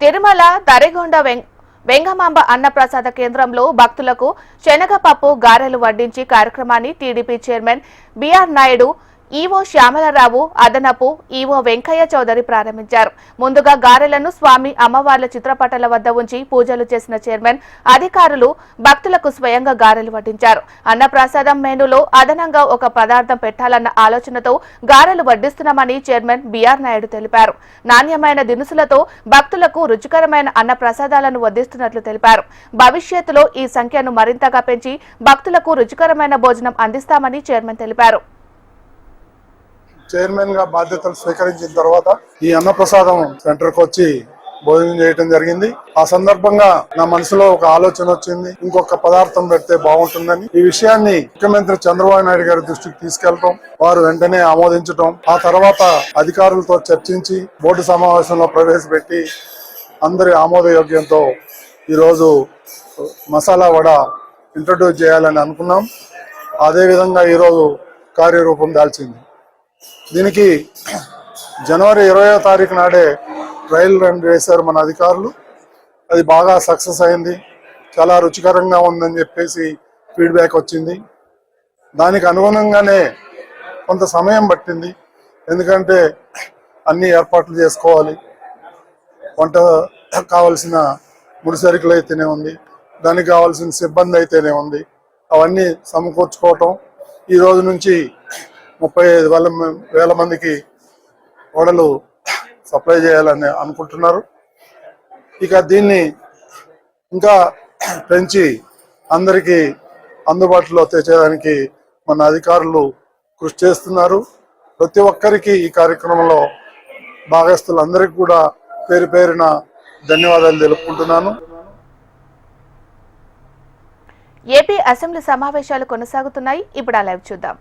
తిరుమల తరిగొండ వెంగమాంబ అన్నప్రసాద కేంద్రంలో భక్తులకు శనగపప్పు గారెలు వడ్డించి కార్యక్రమాన్ని TDP chairman BR Naidu, EO Syamala Rao, అదనపు ఈవో వెంకయ్య చౌదరి ప్రారంభించారు. ముందుగా గారెలను స్వామి అమ్మవార్ల చిత్రపటాల వద్ద ఉంచి పూజలు చేసిన చైర్మన్, అధికారులు భక్తులకు స్వయంగా గారెలు వడ్డించారు. అన్నప్రసాదం మెనూలో అదనంగా ఒక పదార్థం పెట్టాలన్న ఆలోచనతో గారెలు వడ్డిస్తున్నామని చైర్మన్ బిఆర్ నాయుడు తెలిపారు. నాణ్యమైన దినుసులతో భక్తులకు రుచికరమైన అన్నప్రసాదాలను వడ్డిస్తున్నట్లు తెలిపారు. భవిష్యత్తులో ఈ సంఖ్యను మరింతగా పెంచి భక్తులకు రుచికరమైన భోజనం అందిస్తామని చైర్మన్ తెలిపారు. చైర్మన్ గా బాధ్యతలు స్వీకరించిన తర్వాత ఈ అన్నప్రసాదం సెంటర్ కు వచ్చి భోజనం చేయడం జరిగింది. ఆ సందర్భంగా నా మనసులో ఒక ఆలోచన వచ్చింది, ఇంకొక పదార్థం పెడితే బాగుంటుందని. ఈ విషయాన్ని ముఖ్యమంత్రి చంద్రబాబు నాయుడు గారి దృష్టికి తీసుకెళ్లటం, వారు వెంటనే ఆమోదించటం, ఆ తర్వాత అధికారులతో చర్చించి బోర్డు సమావేశంలో ప్రవేశపెట్టి అందరి ఆమోదయోగ్యంతో ఈరోజు మసాలా వడ ఇంట్రడ్యూస్ చేయాలని అనుకున్నాం. అదేవిధంగా ఈరోజు కార్యరూపం దాల్చింది. దీనికి జనవరి 20వ తారీఖు నాడే ట్రయల్ రన్ వేశారు మన అధికారులు. అది బాగా సక్సెస్ అయింది, చాలా రుచికరంగా ఉందని చెప్పేసి ఫీడ్బ్యాక్ వచ్చింది. దానికి అనుగుణంగానే కొంత సమయం పట్టింది, ఎందుకంటే అన్ని ఏర్పాట్లు చేసుకోవాలి. వంట కావాల్సిన ముడిసరుకులు అయితేనే ఉంది, దానికి కావాల్సిన సిబ్బంది అయితేనే ఉంది, అవన్నీ సమకూర్చుకోవటం. ఈ రోజు నుంచి 35,000 మందికి వడలు సప్లై చేయాలని అనుకుంటున్నారు. ఇక దీన్ని ఇంకా పెంచి అందరికీ అందుబాటులో తెచ్చేదానికి మన అధికారులు కృషి చేస్తున్నారు. ప్రతి ఒక్కరికి ఈ కార్యక్రమంలో భాగస్తులందరికీ కూడా పేరు పేరున ధన్యవాదాలు తెలుపుకుంటున్నాను. ఏపీ అసెంబ్లీ సమావేశాలు కొనసాగుతున్నాయి. ఇప్పుడు ఆ లైవ్ చూద్దాం.